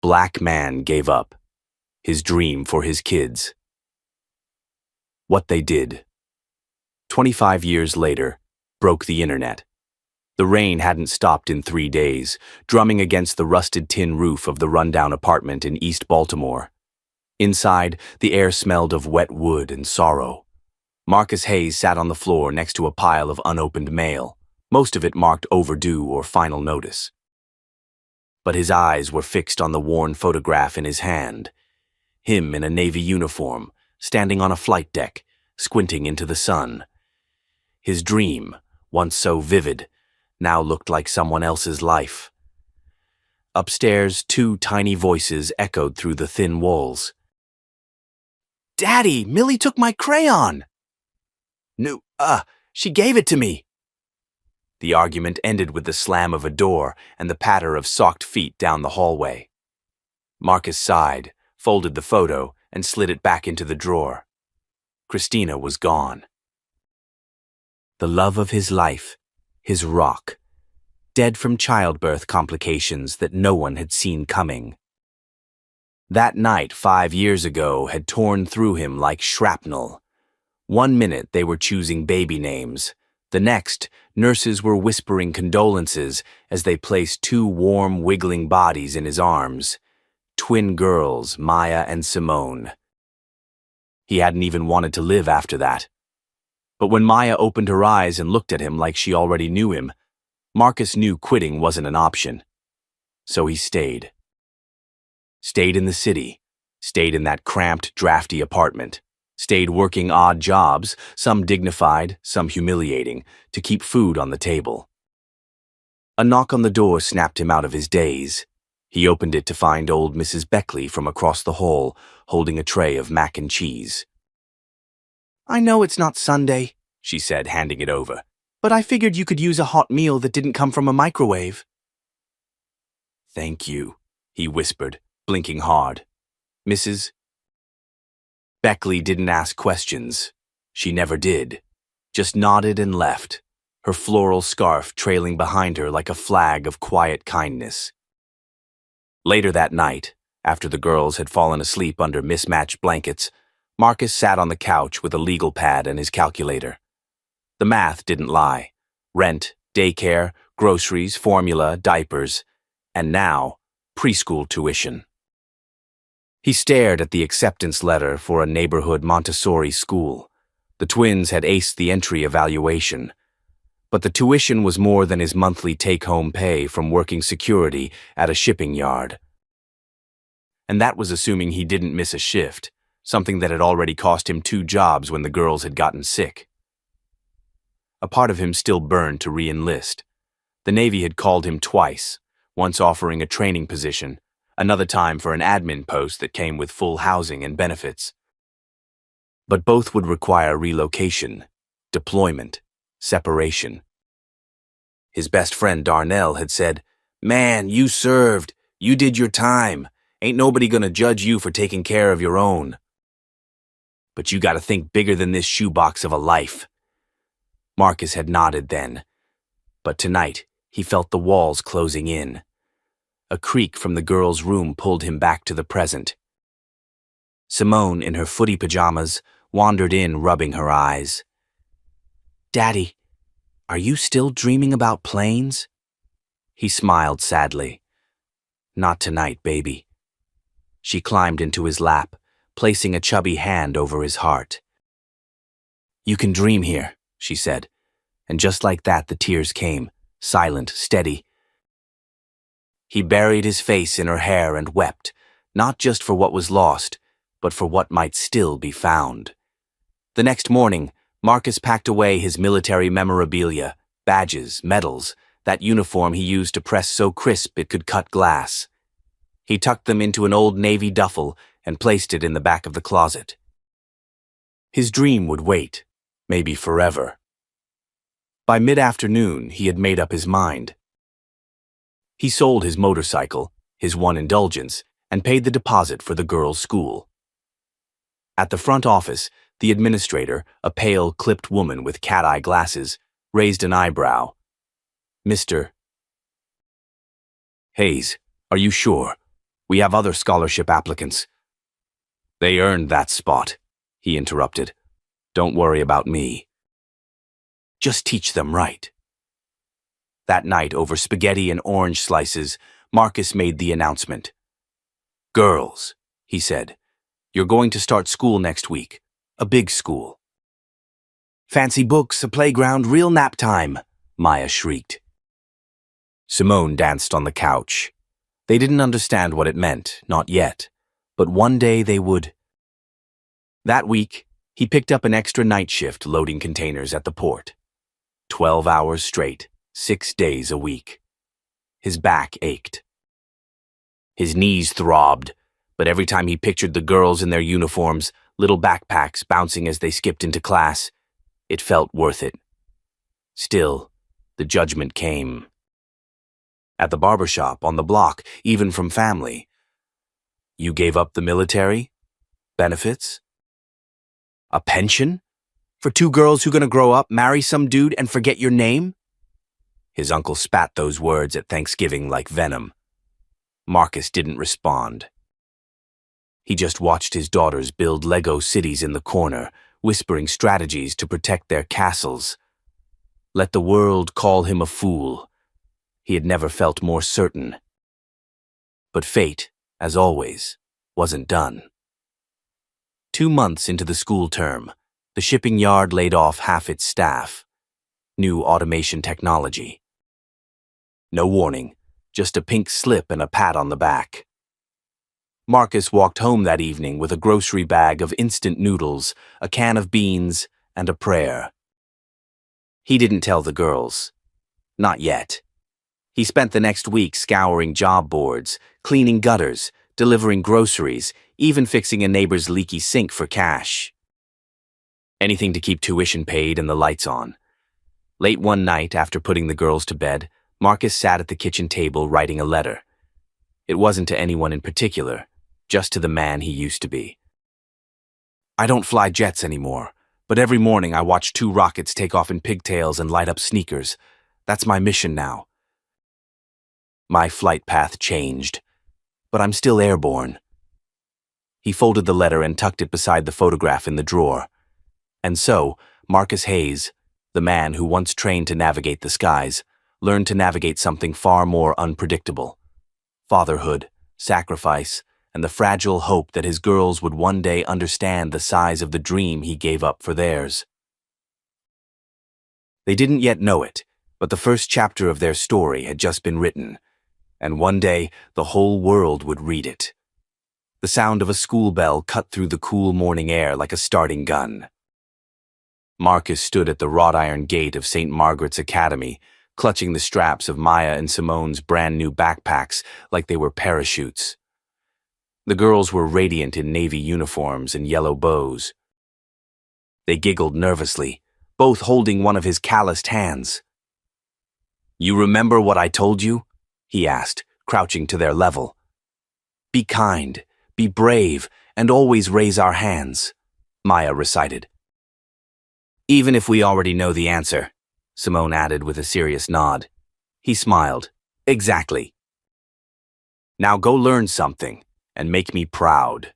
Black man gave up his dream for his kids. What they did. 25 years later, broke the internet. The rain hadn't stopped in 3 days, drumming against the rusted tin roof of the rundown apartment in East Baltimore. Inside, the air smelled of wet wood and sorrow. Marcus Hayes sat on the floor next to a pile of unopened mail, most of it marked overdue or final notice. But his eyes were fixed on the worn photograph in his hand. Him in a Navy uniform, standing on a flight deck, squinting into the sun. His dream, once so vivid, now looked like someone else's life. Upstairs, 2 tiny voices echoed through the thin walls. "Daddy, Millie took my crayon!" "No, she gave it to me." The argument ended with the slam of a door and the patter of socked feet down the hallway. Marcus sighed, folded the photo, and slid it back into the drawer. Christina was gone. The love of his life, his rock, dead from childbirth complications that no one had seen coming. That night 5 years ago had torn through him like shrapnel. 1 minute they were choosing baby names. The next, nurses were whispering condolences as they placed 2 warm, wiggling bodies in his arms. Twin girls, Maya and Simone. He hadn't even wanted to live after that. But when Maya opened her eyes and looked at him like she already knew him, Marcus knew quitting wasn't an option. So he stayed. Stayed in the city. Stayed in that cramped, drafty apartment. Stayed working odd jobs, some dignified, some humiliating, to keep food on the table. A knock on the door snapped him out of his daze. He opened it to find old Mrs. Beckley from across the hall, holding a tray of mac and cheese. "I know it's not Sunday," she said, handing it over, "but I figured you could use a hot meal that didn't come from a microwave." "Thank you," he whispered, blinking hard. "Mrs. Beckley didn't ask questions. She never did. Just nodded and left, her floral scarf trailing behind her like a flag of quiet kindness. Later that night, after the girls had fallen asleep under mismatched blankets, Marcus sat on the couch with a legal pad and his calculator. The math didn't lie. Rent, daycare, groceries, formula, diapers, and now, preschool tuition. He stared at the acceptance letter for a neighborhood Montessori school. The twins had aced the entry evaluation. But the tuition was more than his monthly take-home pay from working security at a shipping yard. And that was assuming he didn't miss a shift, something that had already cost him 2 jobs when the girls had gotten sick. A part of him still burned to re-enlist. The Navy had called him twice, once offering a training position, another time for an admin post that came with full housing and benefits. But both would require relocation, deployment, separation. His best friend Darnell had said, "Man, you served. You did your time. Ain't nobody gonna judge you for taking care of your own. But you gotta think bigger than this shoebox of a life." Marcus had nodded then, but tonight he felt the walls closing in. A creak from the girls' room pulled him back to the present. Simone, in her footy pajamas, wandered in, rubbing her eyes. "Daddy, are you still dreaming about planes?" He smiled sadly. "Not tonight, baby." She climbed into his lap, placing a chubby hand over his heart. "You can dream here," she said, and just like that the tears came, silent, steady. He buried his face in her hair and wept, not just for what was lost, but for what might still be found. The next morning, Marcus packed away his military memorabilia, badges, medals, that uniform he used to press so crisp it could cut glass. He tucked them into an old Navy duffel and placed it in the back of the closet. His dream would wait, maybe forever. By mid-afternoon, he had made up his mind. He sold his motorcycle, his one indulgence, and paid the deposit for the girls' school. At the front office, the administrator, a pale, clipped woman with cat-eye glasses, raised an eyebrow. "Mr. Hayes, are you sure? We have other scholarship applicants." "They earned that spot," he interrupted. "Don't worry about me. Just teach them right." That night, over spaghetti and orange slices, Marcus made the announcement. "Girls," he said, "you're going to start school next week. A big school." "Fancy books, a playground, real nap time," Maya shrieked. Simone danced on the couch. They didn't understand what it meant, not yet, but one day they would. That week, he picked up an extra night shift loading containers at the port. 12 hours straight, 6 days a week. His back ached. His knees throbbed, but every time he pictured the girls in their uniforms, little backpacks bouncing as they skipped into class, it felt worth it. Still, the judgment came. At the barbershop, on the block, even from family. "You gave up the military? Benefits? A pension? For 2 girls who gonna grow up, marry some dude, and forget your name?" His uncle spat those words at Thanksgiving like venom. Marcus didn't respond. He just watched his daughters build Lego cities in the corner, whispering strategies to protect their castles. Let the world call him a fool. He had never felt more certain. But fate, as always, wasn't done. 2 months into the school term, the shipping yard laid off half its staff. New automation technology. No warning, just a pink slip and a pat on the back. Marcus walked home that evening with a grocery bag of instant noodles, a can of beans, and a prayer. He didn't tell the girls. Not yet. He spent the next week scouring job boards, cleaning gutters, delivering groceries, even fixing a neighbor's leaky sink for cash. Anything to keep tuition paid and the lights on. Late one night, after putting the girls to bed, Marcus sat at the kitchen table writing a letter. It wasn't to anyone in particular, just to the man he used to be. "I don't fly jets anymore, but every morning I watch 2 rockets take off in pigtails and light up sneakers. That's my mission now. My flight path changed, but I'm still airborne." He folded the letter and tucked it beside the photograph in the drawer. And so, Marcus Hayes, the man who once trained to navigate the skies, learned to navigate something far more unpredictable. Fatherhood, sacrifice, and the fragile hope that his girls would one day understand the size of the dream he gave up for theirs. They didn't yet know it, but the first chapter of their story had just been written, and one day the whole world would read it. The sound of a school bell cut through the cool morning air like a starting gun. Marcus stood at the wrought iron gate of St. Margaret's Academy, clutching the straps of Maya and Simone's brand new backpacks like they were parachutes. The girls were radiant in navy uniforms and yellow bows. They giggled nervously, both holding one of his calloused hands. "You remember what I told you?" he asked, crouching to their level. "Be kind, be brave, and always raise our hands," Maya recited. "Even if we already know the answer," Simone added with a serious nod. He smiled. "Exactly. Now go learn something, and make me proud."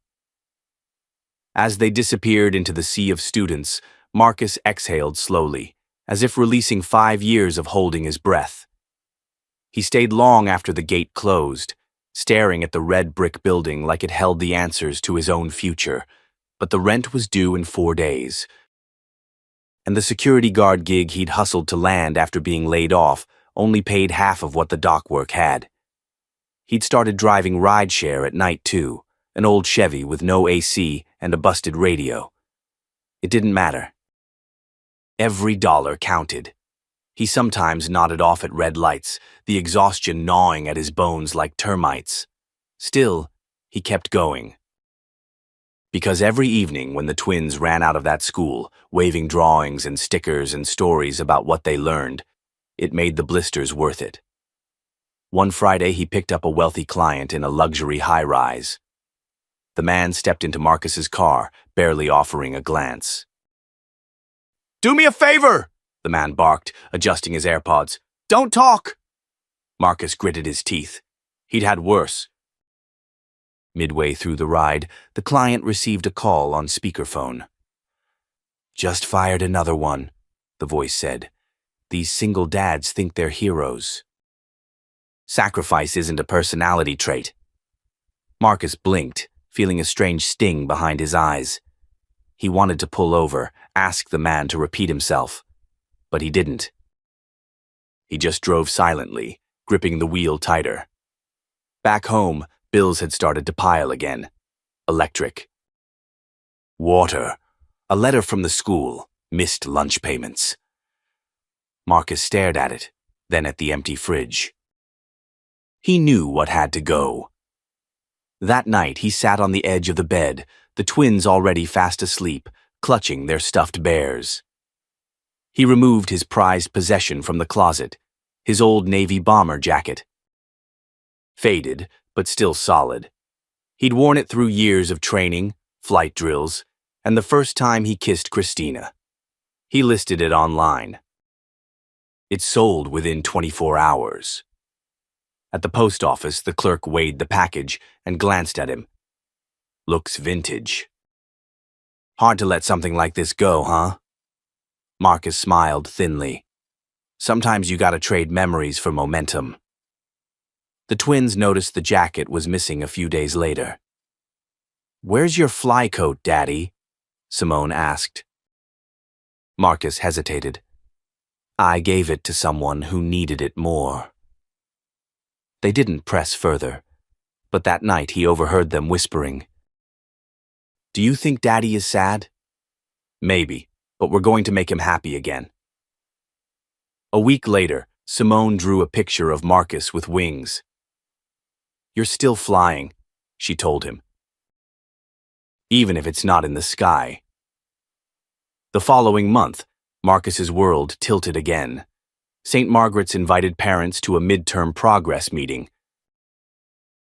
As they disappeared into the sea of students, Marcus exhaled slowly, as if releasing 5 years of holding his breath. He stayed long after the gate closed, staring at the red brick building like it held the answers to his own future, but the rent was due in 4 days. And the security guard gig he'd hustled to land after being laid off only paid half of what the dock work had. He'd started driving rideshare at night too, an old Chevy with no AC and a busted radio. It didn't matter. Every dollar counted. He sometimes nodded off at red lights, the exhaustion gnawing at his bones like termites. Still, he kept going. Because every evening when the twins ran out of that school, waving drawings and stickers and stories about what they learned, it made the blisters worth it. One Friday, he picked up a wealthy client in a luxury high-rise. The man stepped into Marcus's car, barely offering a glance. "Do me a favor!" the man barked, adjusting his AirPods. "Don't talk!" Marcus gritted his teeth. He'd had worse. Midway through the ride, the client received a call on speakerphone. "Just fired another one," the voice said. "These single dads think they're heroes." Sacrifice isn't a personality trait. Marcus blinked, feeling a strange sting behind his eyes. He wanted to pull over, ask the man to repeat himself, but he didn't. He just drove silently, gripping the wheel tighter. Back home, bills had started to pile again. Electric, water, a letter from the school, missed lunch payments. Marcus stared at it, then at the empty fridge. He knew what had to go. That night, he sat on the edge of the bed, the twins already fast asleep, clutching their stuffed bears. He removed his prized possession from the closet, his old Navy bomber jacket. Faded, but still solid. He'd worn it through years of training, flight drills, and the first time he kissed Christina. He listed it online. It sold within 24 hours. At the post office, the clerk weighed the package and glanced at him. "Looks vintage." "Hard to let something like this go, huh?" Marcus smiled thinly. "Sometimes you gotta trade memories for momentum." The twins noticed the jacket was missing a few days later. "Where's your fly coat, Daddy?" Simone asked. Marcus hesitated. "I gave it to someone who needed it more." They didn't press further, but that night he overheard them whispering. "Do you think Daddy is sad?" "Maybe, but we're going to make him happy again." A week later, Simone drew a picture of Marcus with wings. "You're still flying," she told him. "Even if it's not in the sky." The following month, Marcus's world tilted again. St. Margaret's invited parents to a midterm progress meeting.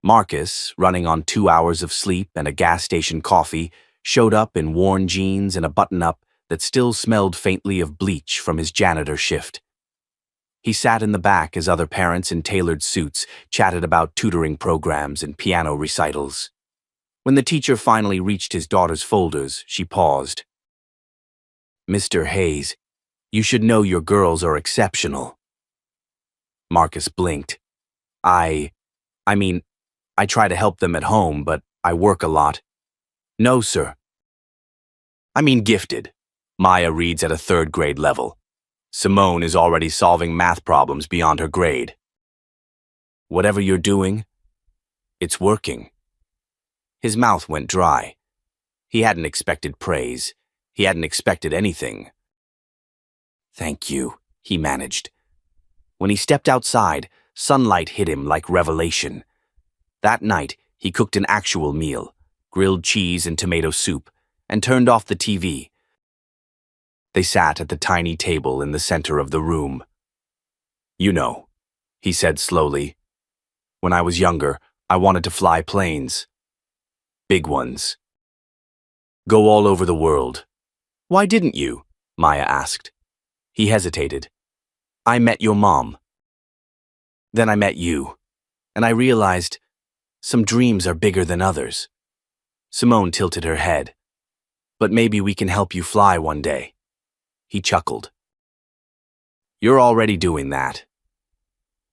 Marcus, running on 2 hours of sleep and a gas station coffee, showed up in worn jeans and a button-up that still smelled faintly of bleach from his janitor shift. He sat in the back as other parents in tailored suits chatted about tutoring programs and piano recitals. When the teacher finally reached his daughter's folders, she paused. "Mr. Hayes, you should know your girls are exceptional." Marcus blinked. I mean, I try to help them at home, but I work a lot." "No, sir." "I mean gifted. Maya reads at a 3rd grade level. Simone is already solving math problems beyond her grade. Whatever you're doing, it's working." His mouth went dry. He hadn't expected praise. He hadn't expected anything. "Thank you," he managed. When he stepped outside, sunlight hit him like revelation. That night, he cooked an actual meal, grilled cheese and tomato soup, and turned off the TV. They sat at the tiny table in the center of the room. "You know," he said slowly, "when I was younger, I wanted to fly planes. Big ones. Go all over the world." "Why didn't you?" Maya asked. He hesitated. "I met your mom. Then I met you, and I realized some dreams are bigger than others." Simone tilted her head. "But maybe we can help you fly one day." He chuckled. "You're already doing that."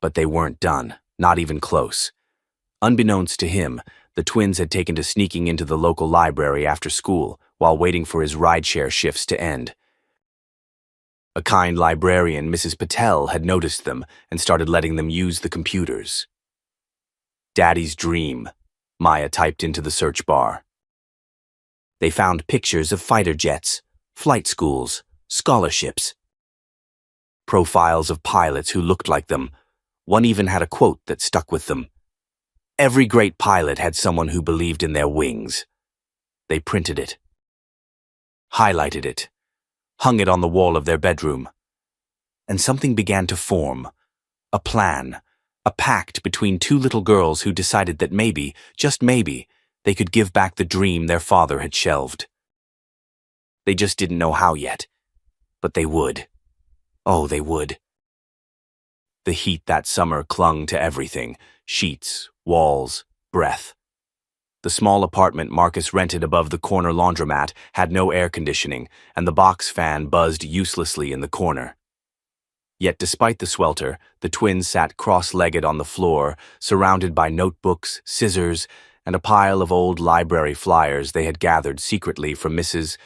But they weren't done, not even close. Unbeknownst to him, the twins had taken to sneaking into the local library after school while waiting for his rideshare shifts to end. A kind librarian, Mrs. Patel, had noticed them and started letting them use the computers. "Daddy's dream," Maya typed into the search bar. They found pictures of fighter jets, flight schools, scholarships, profiles of pilots who looked like them. One even had a quote that stuck with them. "Every great pilot had someone who believed in their wings." They printed it, highlighted it, hung it on the wall of their bedroom. And something began to form. A plan, a pact between 2 little girls who decided that maybe, just maybe, they could give back the dream their father had shelved. They just didn't know how yet. But they would. Oh, they would. The heat that summer clung to everything: sheets, walls, breath. The small apartment Marcus rented above the corner laundromat had no air conditioning, and the box fan buzzed uselessly in the corner. Yet despite the swelter, the twins sat cross-legged on the floor, surrounded by notebooks, scissors, and a pile of old library flyers they had gathered secretly from Mrs.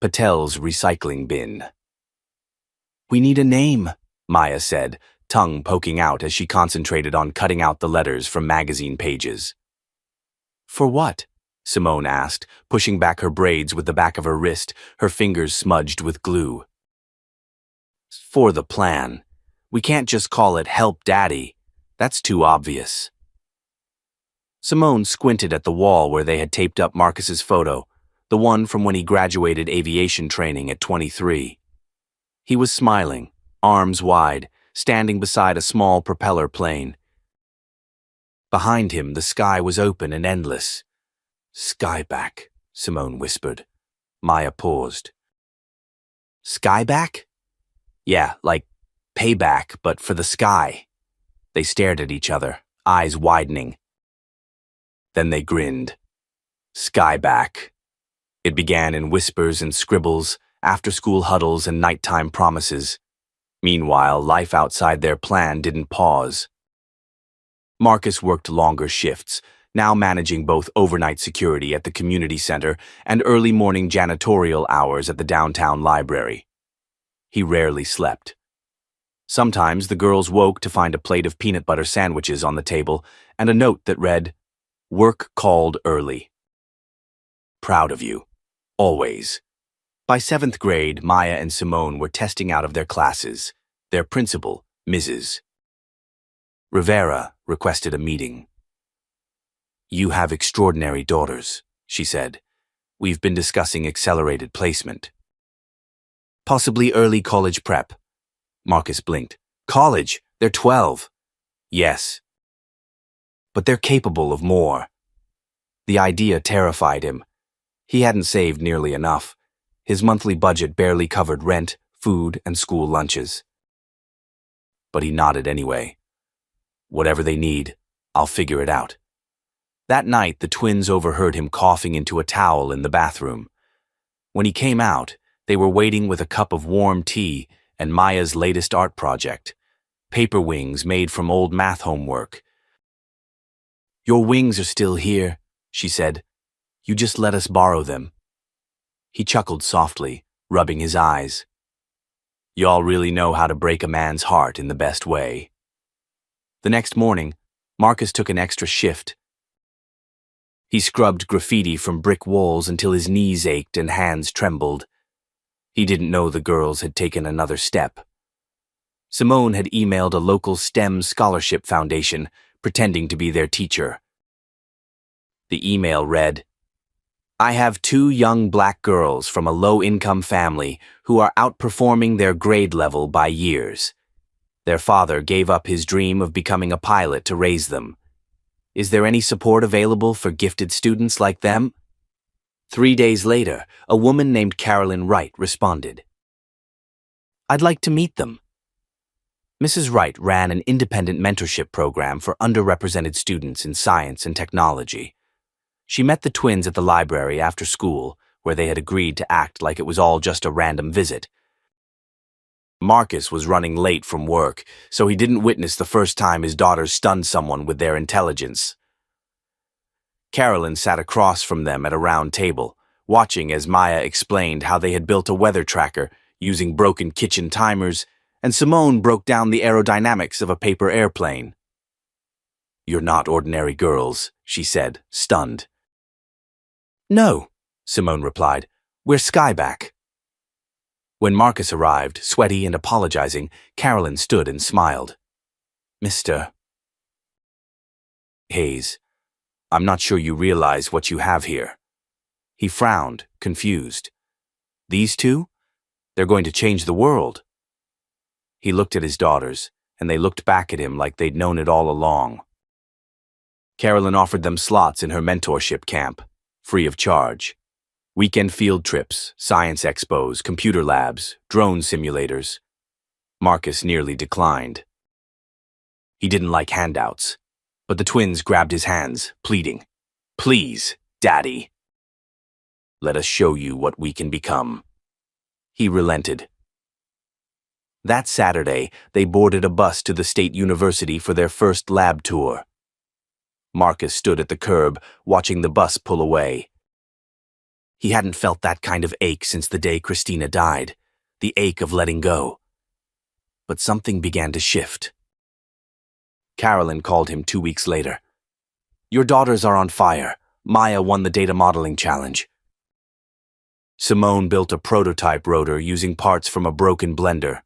Patel's recycling bin. "We need a name," Maya said, tongue poking out as she concentrated on cutting out the letters from magazine pages. "For what?" Simone asked, pushing back her braids with the back of her wrist, her fingers smudged with glue. "For the plan. We can't just call it Help Daddy. That's too obvious." Simone squinted at the wall where they had taped up Marcus's photo, the one from when he graduated aviation training at 23. He was smiling, arms wide, standing beside a small propeller plane. Behind him, the sky was open and endless. "Skyback," Simone whispered. Maya paused. "Skyback?" "Yeah, like payback, but for the sky." They stared at each other, eyes widening. Then they grinned. Skyback. It began in whispers and scribbles, after-school huddles and nighttime promises. Meanwhile, life outside their plan didn't pause. Marcus worked longer shifts, now managing both overnight security at the community center and early morning janitorial hours at the downtown library. He rarely slept. Sometimes the girls woke to find a plate of peanut butter sandwiches on the table and a note that read, "Work called early. Proud of you. Always." By 7th grade, Maya and Simone were testing out of their classes. Their principal, Mrs. Rivera, requested a meeting. "You have extraordinary daughters," she said. "We've been discussing accelerated placement. Possibly early college prep." Marcus blinked. "College? They're 12. "Yes. But they're capable of more." The idea terrified him. He hadn't saved nearly enough. His monthly budget barely covered rent, food, and school lunches. But he nodded anyway. "Whatever they need, I'll figure it out." That night, the twins overheard him coughing into a towel in the bathroom. When he came out, they were waiting with a cup of warm tea and Maya's latest art project, paper wings made from old math homework. "Your wings are still here," she said. "You just let us borrow them." He chuckled softly, rubbing his eyes. "Y'all really know how to break a man's heart in the best way." The next morning, Marcus took an extra shift. He scrubbed graffiti from brick walls until his knees ached and hands trembled. He didn't know the girls had taken another step. Simone had emailed a local STEM scholarship foundation, pretending to be their teacher. The email read, "I have 2 young black girls from a low-income family who are outperforming their grade level by years. Their father gave up his dream of becoming a pilot to raise them. Is there any support available for gifted students like them?" 3 days later, a woman named Carolyn Wright responded. "I'd like to meet them." Mrs. Wright ran an independent mentorship program for underrepresented students in science and technology. She met the twins at the library after school, where they had agreed to act like it was all just a random visit. Marcus was running late from work, so he didn't witness the first time his daughters stunned someone with their intelligence. Carolyn sat across from them at a round table, watching as Maya explained how they had built a weather tracker using broken kitchen timers, and Simone broke down the aerodynamics of a paper airplane. "You're not ordinary girls," she said, stunned. "No," Simone replied. "We're Skyback." When Marcus arrived, sweaty and apologizing, Carolyn stood and smiled. "Mr. Hayes, I'm not sure you realize what you have here." He frowned, confused. "These two? They're going to change the world." He looked at his daughters, and they looked back at him like they'd known it all along. Carolyn offered them slots in her mentorship camp, free of charge. Weekend field trips, science expos, computer labs, drone simulators. Marcus nearly declined. He didn't like handouts, but the twins grabbed his hands, pleading. Please, Daddy. Let us show you what we can become. He relented. That Saturday, they boarded a bus to the State University for their first lab tour. Marcus stood at the curb, watching the bus pull away. He hadn't felt that kind of ache since the day Christina died, the ache of letting go. But something began to shift. Carolyn called him 2 weeks later. Your daughters are on fire. Maya won the data modeling challenge. Simone built a prototype rotor using parts from a broken blender.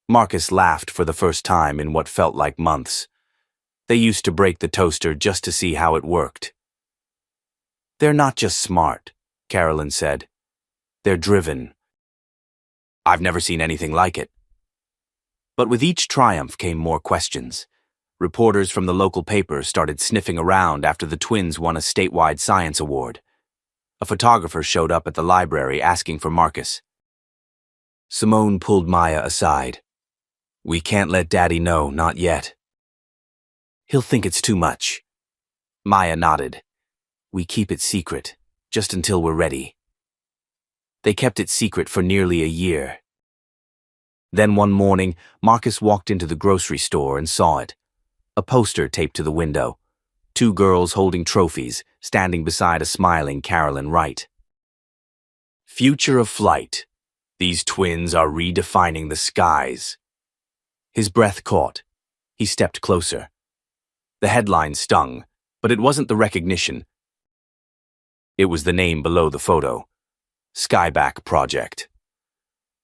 Marcus laughed for the first time in what felt like months. They used to break the toaster just to see how it worked. They're not just smart, Carolyn said. They're driven. I've never seen anything like it. But with each triumph came more questions. Reporters from the local paper started sniffing around after the twins won a statewide science award. A photographer showed up at the library asking for Marcus. Simone pulled Maya aside. We can't let Daddy know, not yet. He'll think it's too much. Maya nodded. We keep it secret, just until we're ready. They kept it secret for nearly a year. Then one morning, Marcus walked into the grocery store and saw it. A poster taped to the window. 2 girls holding trophies, standing beside a smiling Carolyn Wright. Future of flight. These twins are redefining the skies. His breath caught. He stepped closer. The headline stung, but it wasn't the recognition. It was the name below the photo. Skyback Project.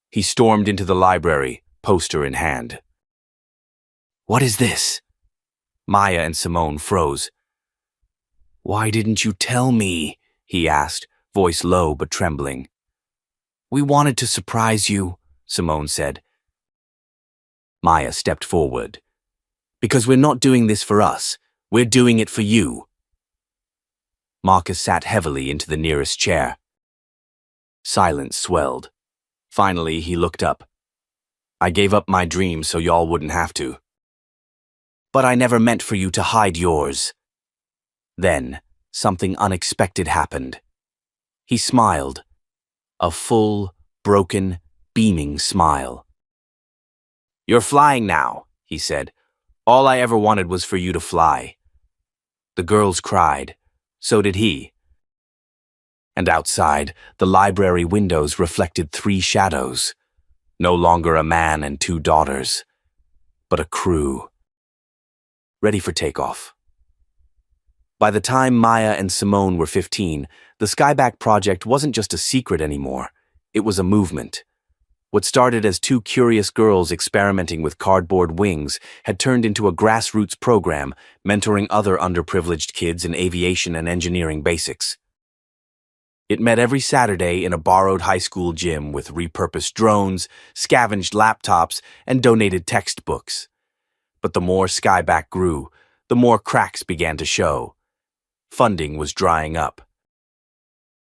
He stormed into the library, poster in hand. What is this? Maya and Simone froze. Why didn't you tell me? He asked, voice low but trembling. We wanted to surprise you, Simone said. Maya stepped forward. Because we're not doing this for us. We're doing it for you. Marcus sat heavily into the nearest chair. Silence swelled. Finally, he looked up. I gave up my dream so y'all wouldn't have to. But I never meant for you to hide yours. Then, something unexpected happened. He smiled. A full, broken, beaming smile. You're flying now, he said. All I ever wanted was for you to fly. The girls cried. So did he. And outside, the library windows reflected 3 shadows. No longer a man and 2 daughters, but a crew. Ready for takeoff. By the time Maya and Simone were 15, the Skyback Project wasn't just a secret anymore. It was a movement. What started as 2 curious girls experimenting with cardboard wings had turned into a grassroots program mentoring other underprivileged kids in aviation and engineering basics. It met every Saturday in a borrowed high school gym with repurposed drones, scavenged laptops, and donated textbooks. But the more Skyback grew, the more cracks began to show. Funding was drying up.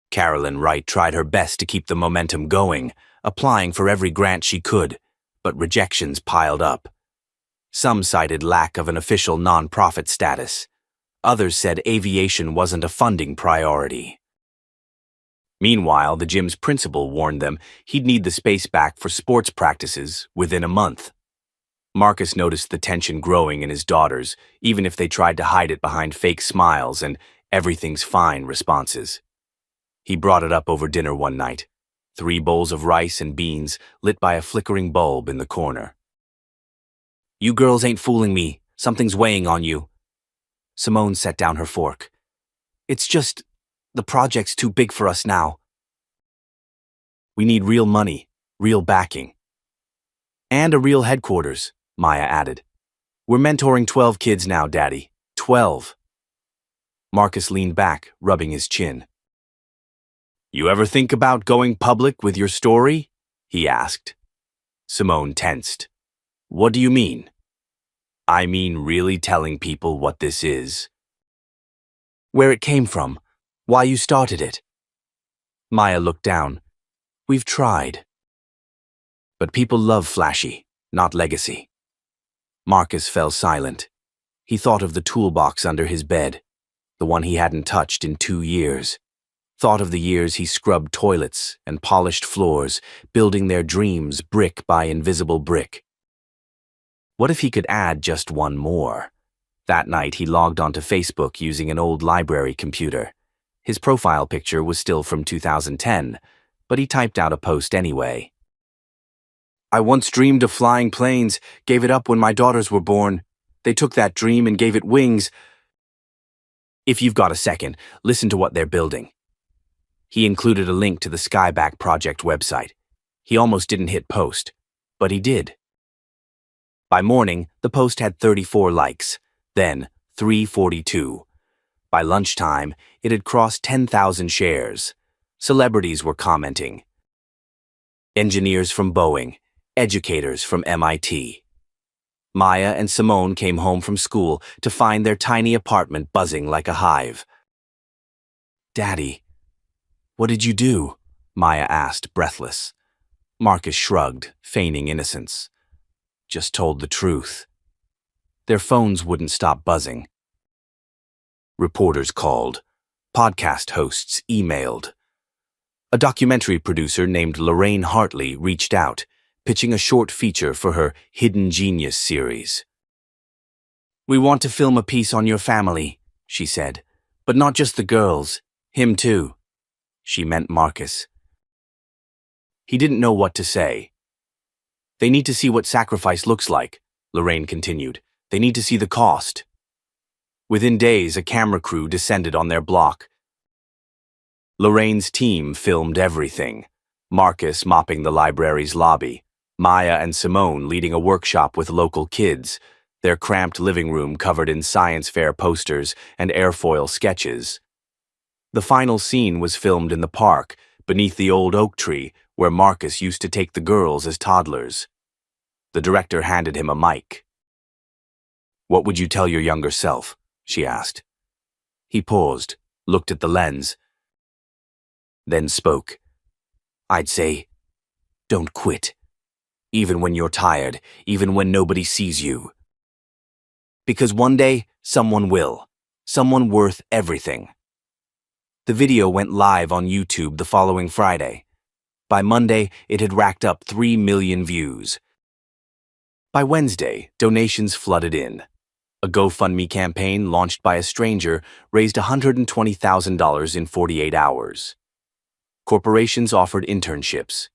Carolyn Wright tried her best to keep the momentum going, applying for every grant she could, but rejections piled up. Some cited lack of an official nonprofit status. Others said aviation wasn't a funding priority. Meanwhile, the gym's principal warned them he'd need the space back for sports practices within a month. Marcus noticed the tension growing in his daughters, even if they tried to hide it behind fake smiles and everything's fine responses. He brought it up over dinner one night. 3 bowls of rice and beans lit by a flickering bulb in the corner. You girls ain't fooling me. Something's weighing on you. Simone set down her fork. It's just, the project's too big for us now. We need real money, real backing. And a real headquarters, Maya added. We're mentoring 12 kids now, Daddy. 12. Marcus leaned back, rubbing his chin. You ever think about going public with your story? He asked. Simone tensed. What do you mean? I mean really telling people what this is. Where it came from, why you started it. Maya looked down. We've tried. But people love flashy, not legacy. Marcus fell silent. He thought of the toolbox under his bed. the one he hadn't touched in 2 years. Thought of the years he scrubbed toilets and polished floors, building their dreams brick by invisible brick. What if he could add just one more? That night, he logged onto Facebook using an old library computer. His profile picture was still from 2010, but he typed out a post anyway. I once dreamed of flying planes, gave it up when my daughters were born. They took that dream and gave it wings. If you've got a second, listen to what they're building. He included a link to the Skyback project website. He almost didn't hit post, but he did. By morning, the post had 34 likes, then 342. By lunchtime, it had crossed 10,000 shares. Celebrities were commenting. Engineers from Boeing, educators from MIT. Maya and Simone came home from school to find their tiny apartment buzzing like a hive. Daddy, what did you do? Maya asked, breathless. Marcus shrugged, feigning innocence. Just told the truth. Their phones wouldn't stop buzzing. Reporters called. Podcast hosts emailed. A documentary producer named Lorraine Hartley reached out, pitching a short feature for her Hidden Genius series. We want to film a piece on your family, she said, but not just the girls, him too. She meant Marcus. He didn't know what to say. They need to see what sacrifice looks like, Lorraine continued. They need to see the cost. Within days, a camera crew descended on their block. Lorraine's team filmed everything. Marcus mopping the library's lobby, Maya and Simone leading a workshop with local kids, their cramped living room covered in science fair posters and airfoil sketches. The final scene was filmed in the park, beneath the old oak tree, where Marcus used to take the girls as toddlers. The director handed him a mic. What would you tell your younger self? She asked. He paused, looked at the lens, then spoke. I'd say, don't quit. Even when you're tired, even when nobody sees you. Because one day, someone will. Someone worth everything. The video went live on YouTube the following Friday. By Monday, it had racked up 3 million views. By Wednesday, donations flooded in. A GoFundMe campaign launched by a stranger raised $120,000 in 48 hours. Corporations offered internships.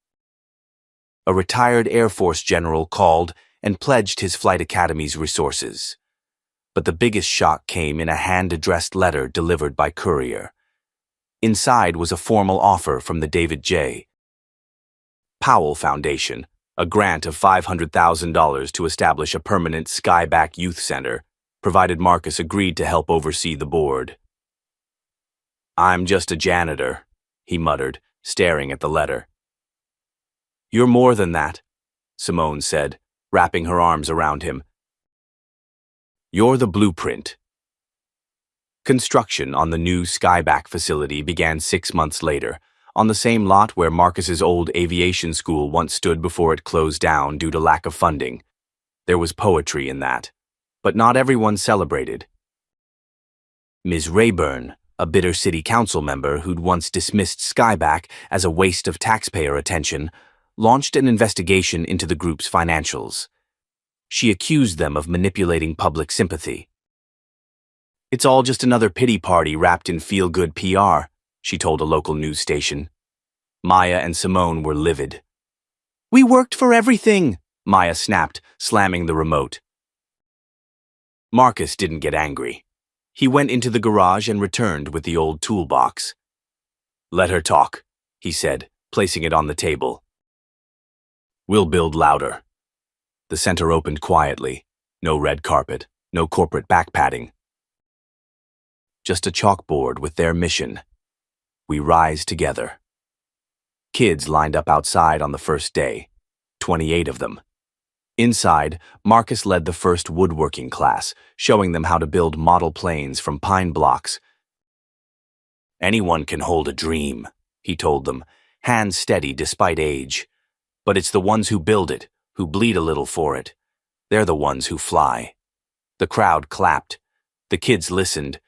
A retired Air Force general called and pledged his flight academy's resources. But the biggest shock came in a hand-addressed letter delivered by courier. Inside was a formal offer from the David J. Powell Foundation, a grant of $500,000 to establish a permanent Skyback Youth Center, provided Marcus agreed to help oversee the board. I'm just a janitor, he muttered, staring at the letter. You're more than that, Simone said, wrapping her arms around him. You're the blueprint. Construction on the new Skyback facility began 6 months later, on the same lot where Marcus's old aviation school once stood before it closed down due to lack of funding. There was poetry in that, but not everyone celebrated. Ms. Rayburn, a bitter city council member who'd once dismissed Skyback as a waste of taxpayer attention, launched an investigation into the group's financials. She accused them of manipulating public sympathy. It's all just another pity party wrapped in feel-good PR, she told a local news station. Maya and Simone were livid. We worked for everything, Maya snapped, slamming the remote. Marcus didn't get angry. He went into the garage and returned with the old toolbox. Let her talk, he said, placing it on the table. We'll build louder. The center opened quietly. No red carpet, no corporate backpatting. Just a chalkboard with their mission. We rise together. Kids lined up outside on the first day, 28 of them. Inside, Marcus led the first woodworking class, showing them how to build model planes from pine blocks. Anyone can hold a dream, he told them, hands steady despite age. But it's the ones who build it, who bleed a little for it. They're the ones who fly. The crowd clapped. The kids listened.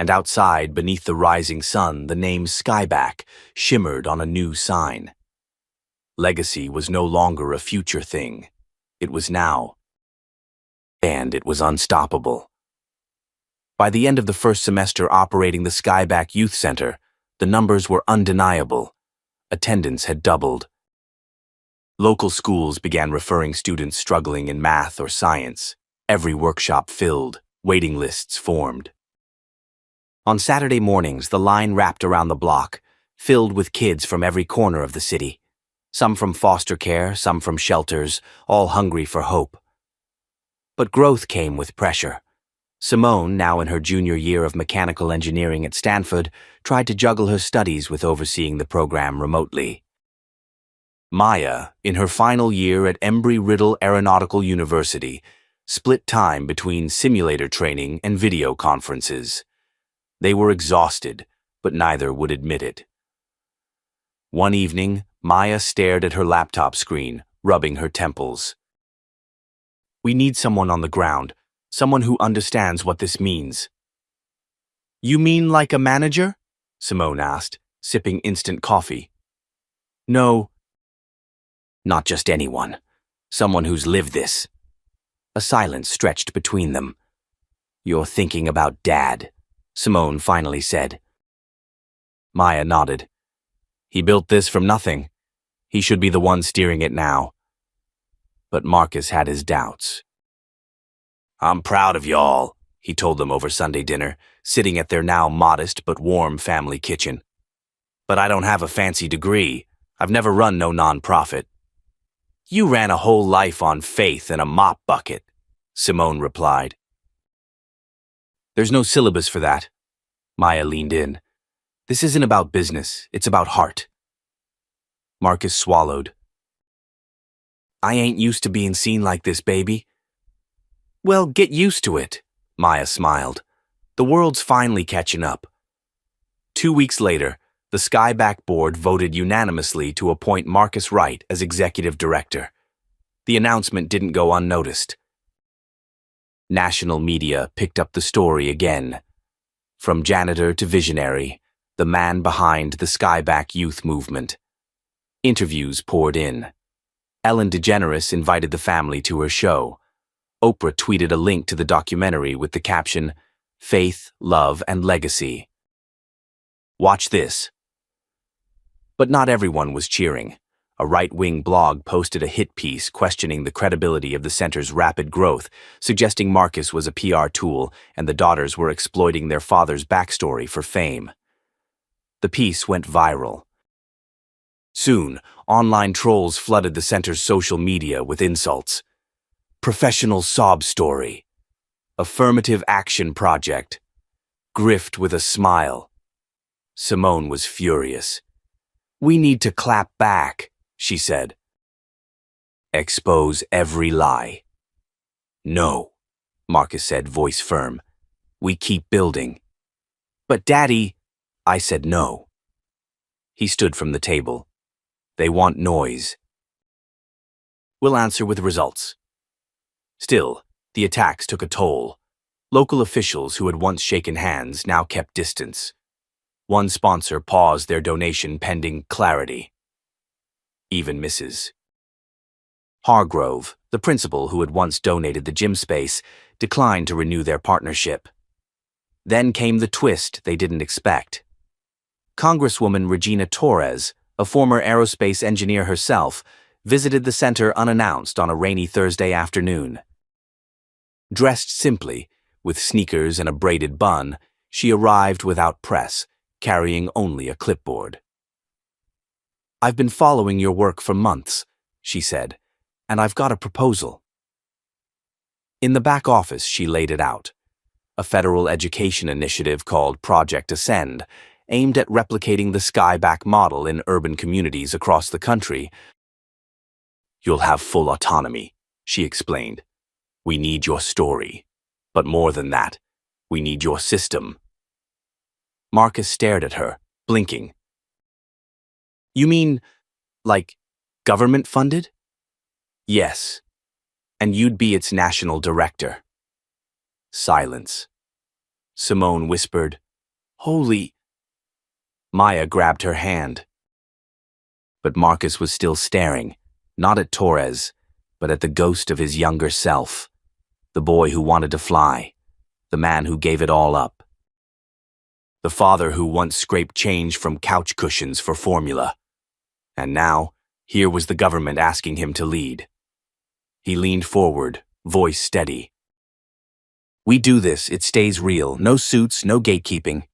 and outside, beneath the rising sun, the name Skyback shimmered on a new sign. Legacy was no longer a future thing. It was now, and it was unstoppable. By the end of the first semester operating the Skyback Youth Center, the numbers were undeniable. Attendance had doubled. Local schools began referring students struggling in math or science. Every workshop filled, waiting lists formed. On Saturday mornings, the line wrapped around the block, filled with kids from every corner of the city. Some from foster care, some from shelters, all hungry for hope. But growth came with pressure. Simone, now in her junior year of mechanical engineering at Stanford, tried to juggle her studies with overseeing the program remotely. Maya, in her final year at Embry-Riddle Aeronautical University, split time between simulator training and video conferences. They were exhausted, but neither would admit it. One evening, Maya stared at her laptop screen, rubbing her temples. "We need someone on the ground, someone who understands what this means." "You mean like a manager?" Simone asked, sipping instant coffee. "No, not just anyone. Someone who's lived this." A silence stretched between them. "You're thinking about Dad," Simone finally said. Maya nodded. "He built this from nothing. He should be the one steering it now." But Marcus had his doubts. "I'm proud of y'all," he told them over Sunday dinner, sitting at their now modest but warm family kitchen. "But I don't have a fancy degree. I've never run no nonprofit." "You ran a whole life on faith and a mop bucket," Simone replied. "There's no syllabus for that." Maya leaned in. "This isn't about business, it's about heart." Marcus swallowed. "I ain't used to being seen like this, baby." "Well, get used to it," Maya smiled. "The world's finally catching up." 2 weeks later, the Skyback board voted unanimously to appoint Marcus Wright as executive director. The announcement didn't go unnoticed. National media picked up the story again. From janitor to visionary, the man behind the Skyback youth movement. Interviews poured in. Ellen DeGeneres invited the family to her show. Oprah tweeted a link to the documentary with the caption, "Faith, Love, and Legacy." Watch this. But not everyone was cheering. A right-wing blog posted a hit piece questioning the credibility of the center's rapid growth, suggesting Marcus was a PR tool and the daughters were exploiting their father's backstory for fame. The piece went viral. Soon, online trolls flooded the center's social media with insults. "Professional sob story," "Affirmative action project," "Grift with a smile." Simone was furious. "We need to clap back," she said. "Expose every lie." "No," Marcus said, voice firm. "We keep building." "But Daddy," I said no. He stood from the table. "They want noise. We'll answer with results." Still, the attacks took a toll. Local officials who had once shaken hands now kept distance. One sponsor paused their donation pending clarity. Even Mrs. Hargrove, the principal who had once donated the gym space, declined to renew their partnership. Then came the twist they didn't expect. Congresswoman Regina Torres, a former aerospace engineer herself, visited the center unannounced on a rainy Thursday afternoon. Dressed simply, with sneakers and a braided bun, she arrived without press, carrying only a clipboard. "I've been following your work for months," she said, "and I've got a proposal." In the back office, she laid it out. A federal education initiative called Project Ascend, aimed at replicating the Skyback model in urban communities across the country. "You'll have full autonomy," she explained. "We need your story. But more than that, we need your system." Marcus stared at her, blinking. "You mean, like, government-funded?" "Yes. And you'd be its national director." Silence. Simone whispered, Holy... Maya grabbed her hand. But Marcus was still staring, not at Torres, but at the ghost of his younger self, the boy who wanted to fly, the man who gave it all up, the father who once scraped change from couch cushions for formula. And now, here was the government asking him to lead. He leaned forward, voice steady. We do this, it stays real, no suits, no gatekeeping.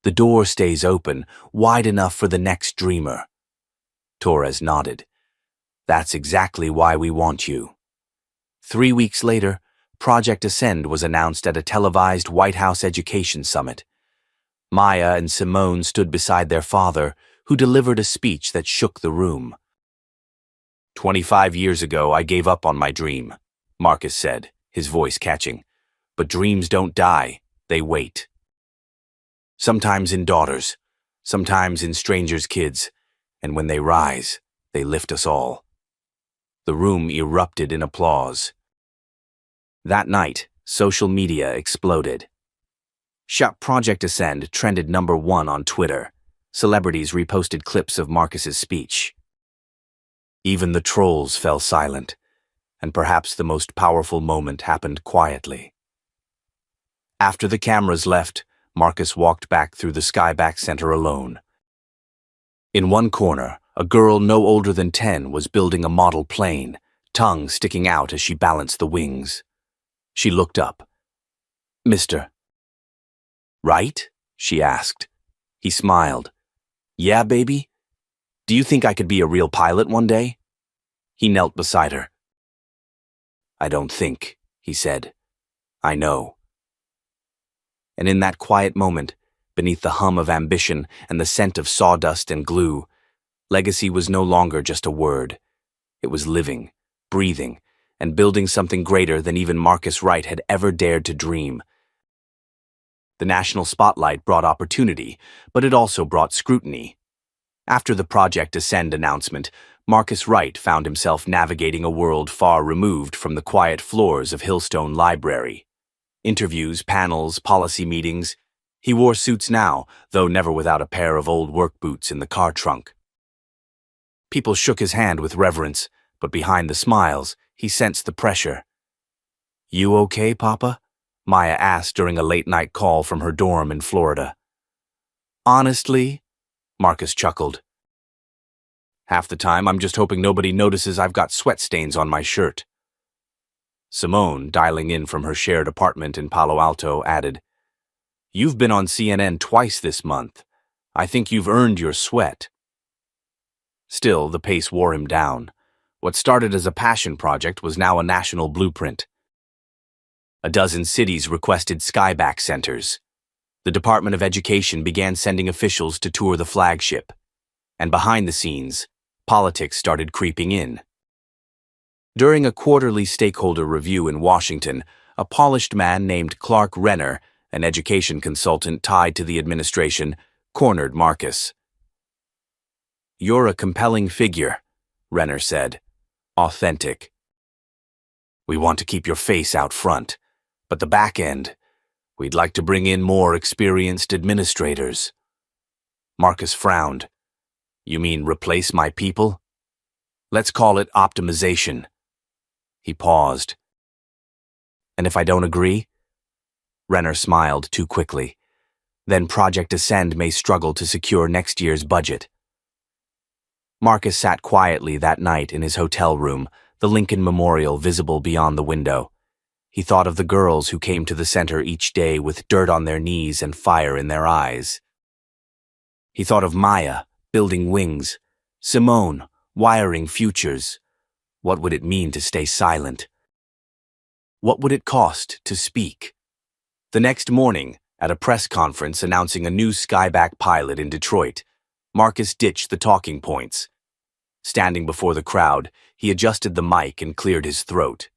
The door stays open, wide enough for the next dreamer. Torres nodded. That's exactly why we want you. 3 weeks later, Project Ascend was announced at a televised White House education summit. Maya and Simone stood beside their father, who delivered a speech that shook the room. 25 years ago, I gave up on my dream, Marcus said, his voice catching. But dreams don't die, they wait. Sometimes in daughters, sometimes in strangers' kids, and when they rise, they lift us all. The room erupted in applause. That night, social media exploded. Project Ascend trended #1 on Twitter. Celebrities reposted clips of Marcus's speech. Even the trolls fell silent, and perhaps the most powerful moment happened quietly. After the cameras left, Marcus walked back through the Skyback Center alone. In one corner, a girl no older than 10 was building a model plane, tongue sticking out as she balanced the wings. She looked up. Mr. Right? She asked. He smiled. Yeah, baby? Do you think I could be a real pilot one day? He knelt beside her. I don't think, he said. I know. And in that quiet moment, beneath the hum of ambition and the scent of sawdust and glue, legacy was no longer just a word. It was living, breathing, and building something greater than even Marcus Wright had ever dared to dream. The national spotlight brought opportunity, but it also brought scrutiny. After the Project Ascend announcement, Marcus Wright found himself navigating a world far removed from the quiet floors of Hillstone Library. Interviews, panels, policy meetings. He wore suits now, though never without a pair of old work boots in the car trunk. People shook his hand with reverence, but behind the smiles, he sensed the pressure. You okay, Papa? Maya asked during a late-night call from her dorm in Florida. Honestly, Marcus chuckled. Half the time, I'm just hoping nobody notices I've got sweat stains on my shirt. Simone, dialing in from her shared apartment in Palo Alto, added, You've been on CNN twice this month. I think you've earned your sweat. Still, the pace wore him down. What started as a passion project was now a national blueprint. A dozen cities requested Skyback centers. The Department of Education began sending officials to tour the flagship. And behind the scenes, politics started creeping in. During a quarterly stakeholder review in Washington, a polished man named Clark Renner, an education consultant tied to the administration, cornered Marcus. You're a compelling figure, Renner said. Authentic. We want to keep your face out front, but the back end, we'd like to bring in more experienced administrators. Marcus frowned. You mean replace my people? Let's call it optimization. He paused. And if I don't agree? Renner smiled too quickly. Then Project Ascend may struggle to secure next year's budget. Marcus sat quietly that night in his hotel room, the Lincoln Memorial visible beyond the window. He thought of the girls who came to the center each day with dirt on their knees and fire in their eyes. He thought of Maya, building wings, Simone, wiring futures. What would it mean to stay silent? What would it cost to speak? The next morning, at a press conference announcing a new Skyback pilot in Detroit, Marcus ditched the talking points. Standing before the crowd, he adjusted the mic and cleared his throat.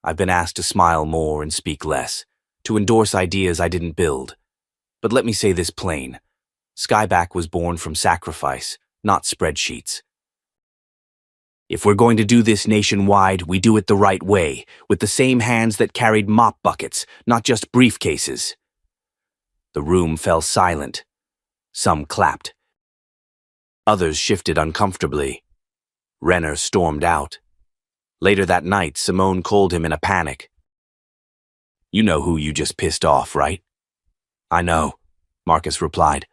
I've been asked to smile more and speak less, to endorse ideas I didn't build. But let me say this plain. Skyback was born from sacrifice, not spreadsheets. If we're going to do this nationwide, we do it the right way, with the same hands that carried mop buckets, not just briefcases. The room fell silent. Some clapped. Others shifted uncomfortably. Renner stormed out. Later that night, Simone called him in a panic. "You know who you just pissed off, right?" "I know," Marcus replied.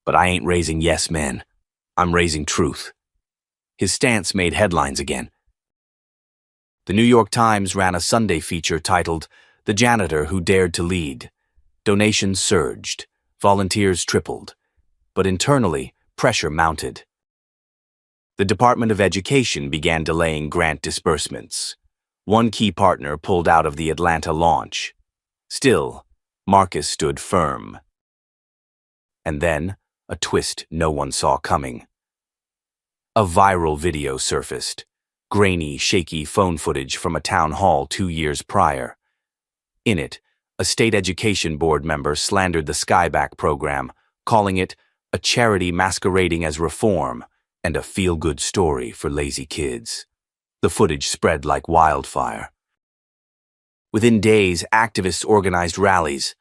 "But I ain't raising yes men. I'm raising truth." His stance made headlines again. The New York Times ran a Sunday feature titled, "The Janitor Who Dared to Lead." Donations surged, volunteers tripled, but internally, pressure mounted. The Department of Education began delaying grant disbursements. One key partner pulled out of the Atlanta launch. Still, Marcus stood firm. And then, a twist no one saw coming. A viral video surfaced, grainy, shaky phone footage from a town hall 2 years prior. In it, a state education board member slandered the Skyback program, calling it a charity masquerading as reform and a feel-good story for lazy kids. The footage spread like wildfire. Within days, activists organized rallies.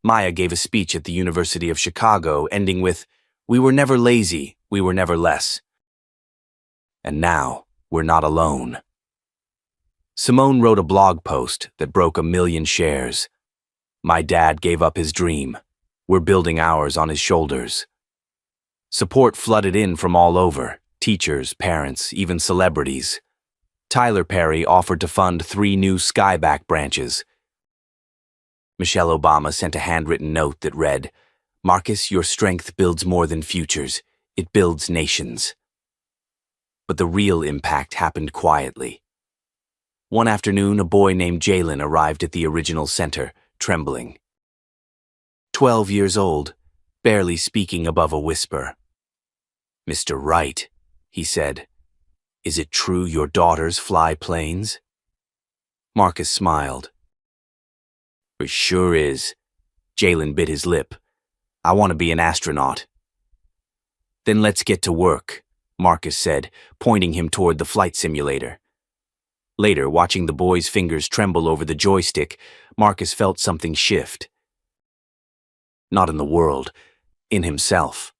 Maya gave a speech at the University of Chicago, ending with, "We were never lazy, we were never less." And now, we're not alone. Simone wrote a blog post that broke 1 million shares. "My dad gave up his dream. We're building ours on his shoulders." Support flooded in from all over, teachers, parents, even celebrities. Tyler Perry offered to fund 3 new Skyback branches. Michelle Obama sent a handwritten note that read, "Marcus, your strength builds more than futures. It builds nations." But the real impact happened quietly. One afternoon, a boy named Jalen arrived at the original center, trembling. 12 years old, barely speaking above a whisper. "Mr. Wright," he said, "is it true your daughters fly planes?" Marcus smiled. "It sure is." Jalen bit his lip. "I want to be an astronaut." "Then let's get to work," Marcus said, pointing him toward the flight simulator. Later, watching the boy's fingers tremble over the joystick, Marcus felt something shift. Not in the world, in himself.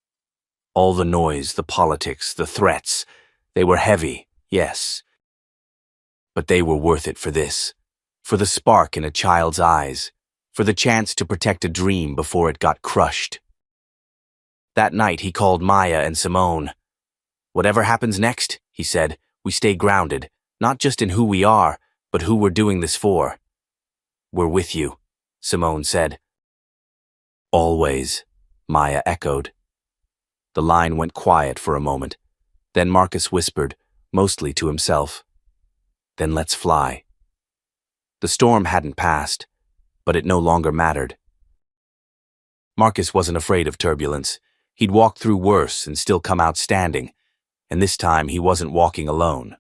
All the noise, the politics, the threats, they were heavy, yes. But they were worth it for this, for the spark in a child's eyes, for the chance to protect a dream before it got crushed. That night he called Maya and Simone. "Whatever happens next," he said, "we stay grounded, not just in who we are, but who we're doing this for." "We're with you," Simone said. "Always," Maya echoed. The line went quiet for a moment. Then Marcus whispered, mostly to himself, "Then let's fly." The storm hadn't passed, but it no longer mattered. Marcus wasn't afraid of turbulence. He'd walked through worse and still come out standing, and this time he wasn't walking alone.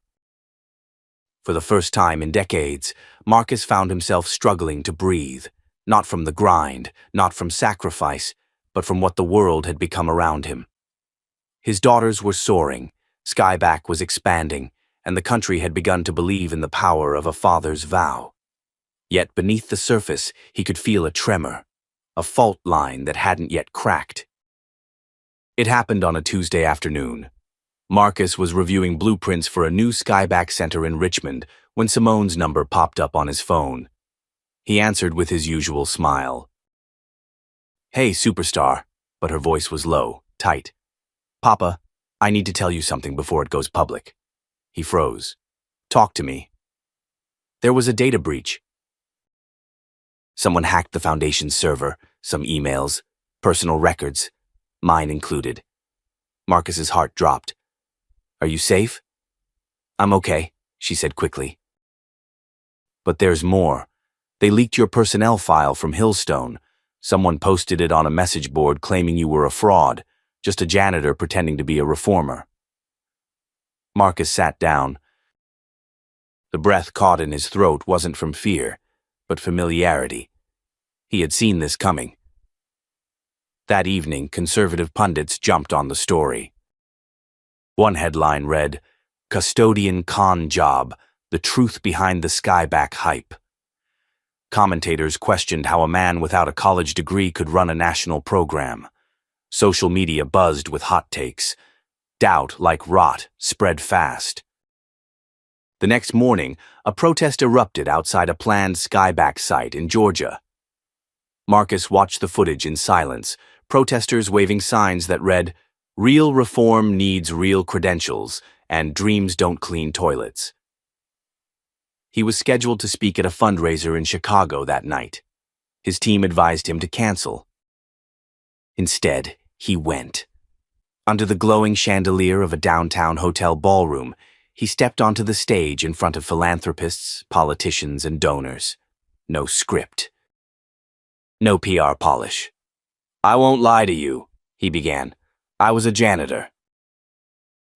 For the first time in decades, Marcus found himself struggling to breathe, not from the grind, not from sacrifice, but from what the world had become around him. His daughters were soaring, Skyback was expanding, and the country had begun to believe in the power of a father's vow. Yet beneath the surface, he could feel a tremor, a fault line that hadn't yet cracked. It happened on a Tuesday afternoon. Marcus was reviewing blueprints for a new Skyback center in Richmond when Simone's number popped up on his phone. He answered with his usual smile. "Hey, superstar," but her voice was low, tight. "Papa, I need to tell you something before it goes public." He froze. "Talk to me." "There was a data breach." Someone hacked the Foundation's server, some emails, personal records, mine included. Marcus's heart dropped. "Are you safe?" "I'm okay," she said quickly. "But there's more. They leaked your personnel file from Hillstone. Someone posted it on a message board claiming you were a fraud, just a janitor pretending to be a reformer." Marcus sat down. The breath caught in his throat wasn't from fear, but familiarity. He had seen this coming. That evening, conservative pundits jumped on the story. One headline read, "Custodian con job, the truth behind the Skyback hype." Commentators questioned how a man without a college degree could run a national program. Social media buzzed with hot takes. Doubt, like rot, spread fast. The next morning, a protest erupted outside a planned Skyback site in Georgia. Marcus watched the footage in silence, protesters waving signs that read, "Real reform needs real credentials," and "Dreams don't clean toilets." He was scheduled to speak at a fundraiser in Chicago that night. His team advised him to cancel. Instead, he went. Under the glowing chandelier of a downtown hotel ballroom, he stepped onto the stage in front of philanthropists, politicians, and donors. No script. No PR polish. "I won't lie to you," he began. "I was a janitor.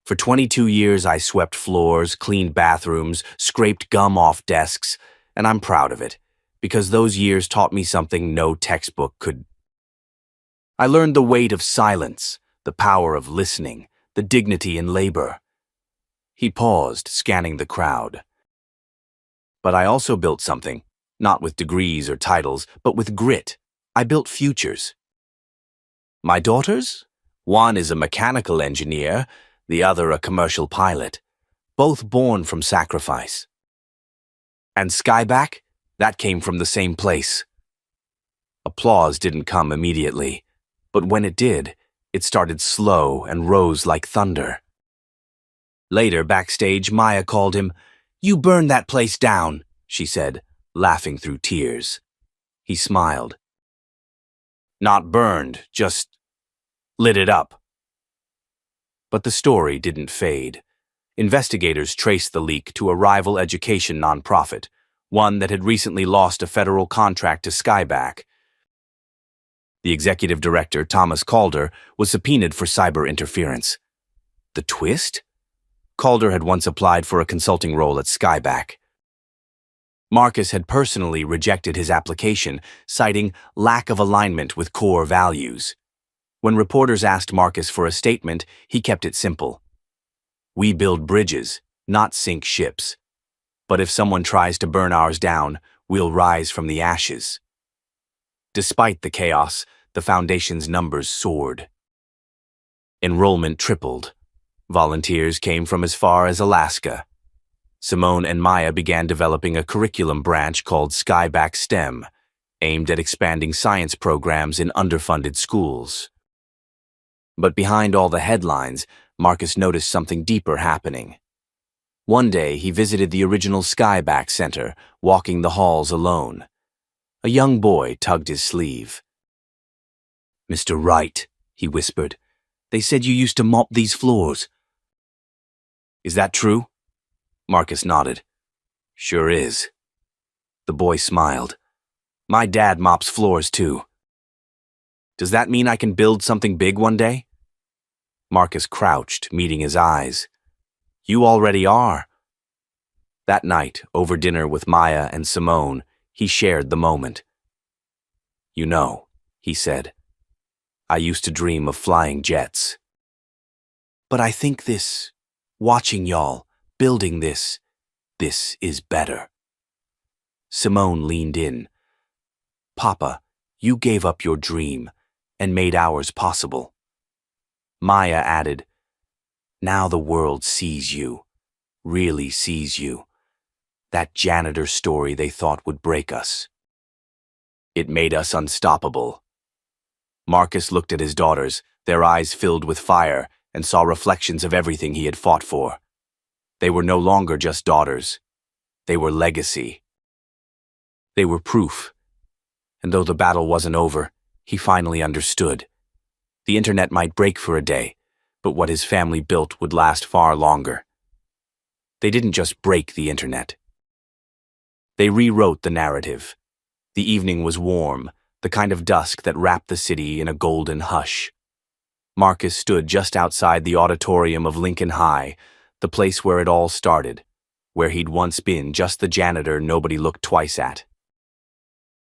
For 22 years, I swept floors, cleaned bathrooms, scraped gum off desks, and I'm proud of it, because those years taught me something no textbook could. I learned the weight of silence, the power of listening, the dignity in labor." He paused, scanning the crowd. "But I also built something, not with degrees or titles, but with grit. I built futures. My daughters? One is a mechanical engineer, the other a commercial pilot, both born from sacrifice. And Skyback? That came from the same place." Applause didn't come immediately, but when it did, it started slow and rose like thunder. Later, backstage, Maya called him. "You burned that place down," she said, laughing through tears. He smiled. "Not burned, just lit it up." But the story didn't fade. Investigators traced the leak to a rival education nonprofit, one that had recently lost a federal contract to Skyback. The executive director, Thomas Calder, was subpoenaed for cyber interference. The twist? Calder had once applied for a consulting role at Skyback. Marcus had personally rejected his application, citing lack of alignment with core values. When reporters asked Marcus for a statement, he kept it simple. "We build bridges, not sink ships. But if someone tries to burn ours down, we'll rise from the ashes." Despite the chaos, the foundation's numbers soared. Enrollment tripled. Volunteers came from as far as Alaska. Simone and Maya began developing a curriculum branch called Skyback STEM, aimed at expanding science programs in underfunded schools. But behind all the headlines, Marcus noticed something deeper happening. One day, he visited the original Skyback Center, walking the halls alone. A young boy tugged his sleeve. "Mr. Wright," he whispered, "they said you used to mop these floors." "Is that true?" Marcus nodded. "Sure is." The boy smiled. "My dad mops floors too." "Does that mean I can build something big one day?" Marcus crouched, meeting his eyes. "You already are." That night, over dinner with Maya and Simone, he shared the moment. "You know," he said, "I used to dream of flying jets. But I think watching y'all, building this is better." Simone leaned in. "Papa, you gave up your dream and made ours possible." Maya added, "Now the world sees you, really sees you. That janitor story they thought would break us. It made us unstoppable." Marcus looked at his daughters, their eyes filled with fire, and saw reflections of everything he had fought for. They were no longer just daughters. They were legacy. They were proof. And though the battle wasn't over, he finally understood. The internet might break for a day, but what his family built would last far longer. They didn't just break the internet. They rewrote the narrative. The evening was warm, the kind of dusk that wrapped the city in a golden hush. Marcus stood just outside the auditorium of Lincoln High, the place where it all started, where he'd once been just the janitor nobody looked twice at.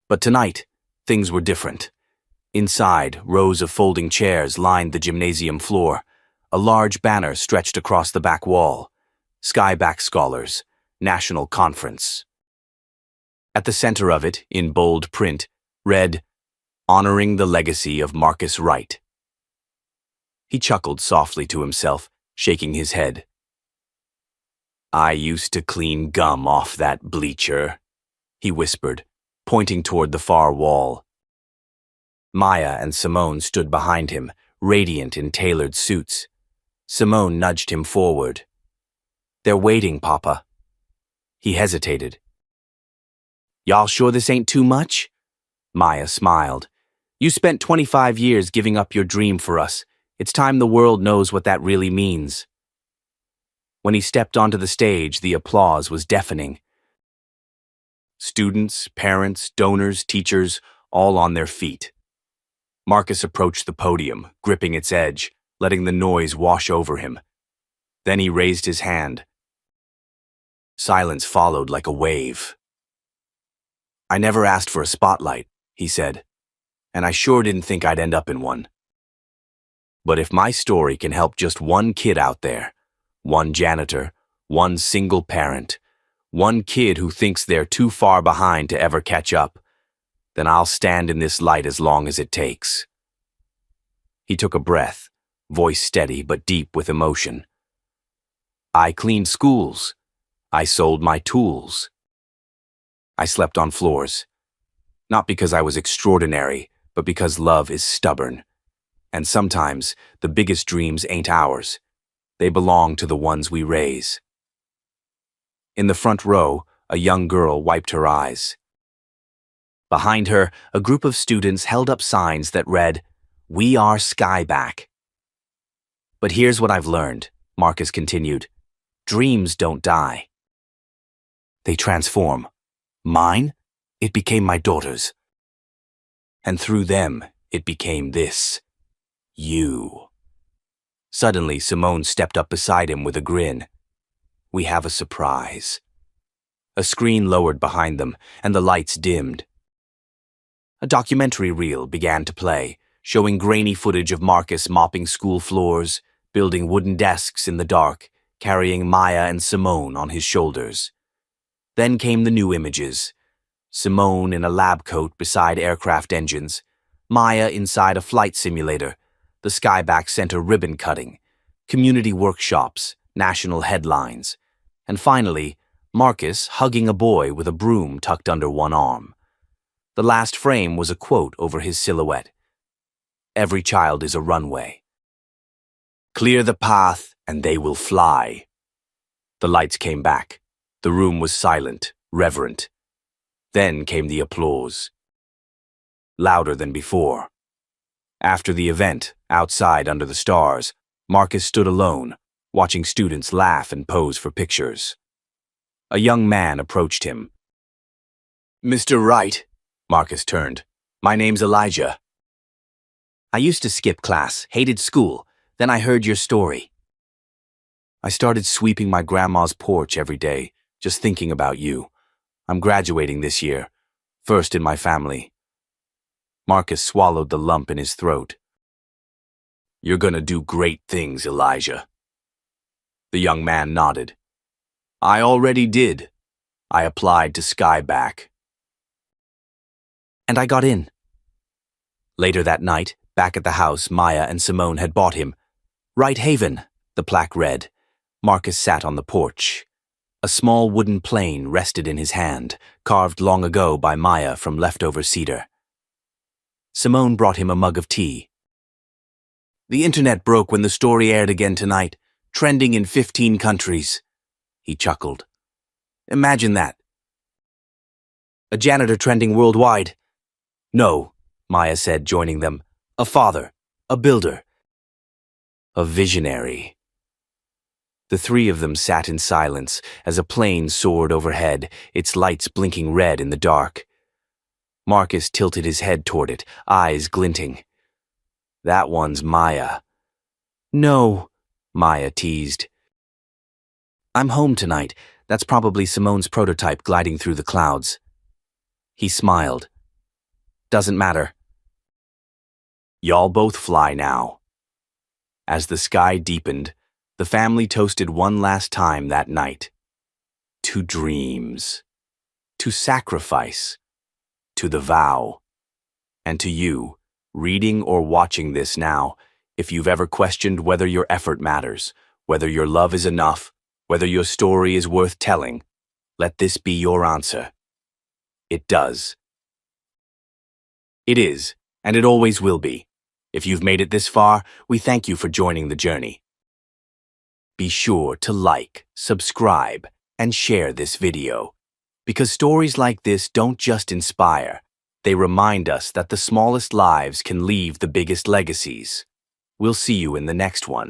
But tonight, things were different. Inside, rows of folding chairs lined the gymnasium floor. A large banner stretched across the back wall. Skyback Scholars, National Conference. At the center of it, in bold print, read, "Honoring the legacy of Marcus Wright." He chuckled softly to himself, shaking his head. "I used to clean gum off that bleacher," he whispered, pointing toward the far wall. Maya and Simone stood behind him, radiant in tailored suits. Simone nudged him forward. "They're waiting, Papa." He hesitated. "Y'all sure this ain't too much?" Maya smiled. "You spent 25 years giving up your dream for us. It's time the world knows what that really means." When he stepped onto the stage, the applause was deafening. Students, parents, donors, teachers, all on their feet. Marcus approached the podium, gripping its edge, letting the noise wash over him. Then he raised his hand. Silence followed like a wave. "I never asked for a spotlight," he said, "and I sure didn't think I'd end up in one. But if my story can help just one kid out there, one janitor, one single parent, one kid who thinks they're too far behind to ever catch up, then I'll stand in this light as long as it takes." He took a breath, voice steady but deep with emotion. "I cleaned schools. I sold my tools. I slept on floors. Not because I was extraordinary, but because love is stubborn. And sometimes the biggest dreams ain't ours. They belong to the ones we raise." In the front row, a young girl wiped her eyes. Behind her, a group of students held up signs that read, "We are Skyback." "But here's what I've learned," Marcus continued. "Dreams don't die. They transform. Mine, it became my daughter's. And through them, it became this. You." Suddenly, Simone stepped up beside him with a grin. "We have a surprise." A screen lowered behind them, and the lights dimmed. A documentary reel began to play, showing grainy footage of Marcus mopping school floors, building wooden desks in the dark, carrying Maya and Simone on his shoulders. Then came the new images. Simone in a lab coat beside aircraft engines, Maya inside a flight simulator, the Skyback Center ribbon cutting, community workshops, national headlines, and finally, Marcus hugging a boy with a broom tucked under one arm. The last frame was a quote over his silhouette. "Every child is a runway. Clear the path and they will fly." The lights came back. The room was silent, reverent. Then came the applause. Louder than before. After the event, outside under the stars, Marcus stood alone, watching students laugh and pose for pictures. A young man approached him. "Mr. Wright," Marcus turned. "My name's Elijah. I used to skip class, hated school, then I heard your story. I started sweeping my grandma's porch every day, just thinking about you. I'm graduating this year, first in my family." Marcus swallowed the lump in his throat. "You're gonna do great things, Elijah." The young man nodded. "I already did. I applied to Skyback. And I got in." Later that night, back at the house Maya and Simone had bought him, "Wright Haven," the plaque read. Marcus sat on the porch. A small wooden plane rested in his hand, carved long ago by Maya from leftover cedar. Simone brought him a mug of tea. "The internet broke when the story aired again tonight, trending in 15 countries. He chuckled. "Imagine that. A janitor trending worldwide." "No," Maya said, joining them. "A father, a builder, a visionary." The three of them sat in silence as a plane soared overhead, its lights blinking red in the dark. Marcus tilted his head toward it, eyes glinting. "That one's Maya." "No," Maya teased. "I'm home tonight. That's probably Simone's prototype gliding through the clouds." He smiled. "Doesn't matter. Y'all both fly now." As the sky deepened, the family toasted one last time that night. To dreams. To to sacrifice, to the vow. And to you, reading or watching this now, if you've ever questioned whether your effort matters, whether your love is enough, whether your story is worth telling, let this be your answer. It does. It is, and it always will be. If you've made it this far, we thank you for joining the journey. Be sure to like, subscribe, and share this video. Because stories like this don't just inspire, they remind us that the smallest lives can leave the biggest legacies. We'll see you in the next one.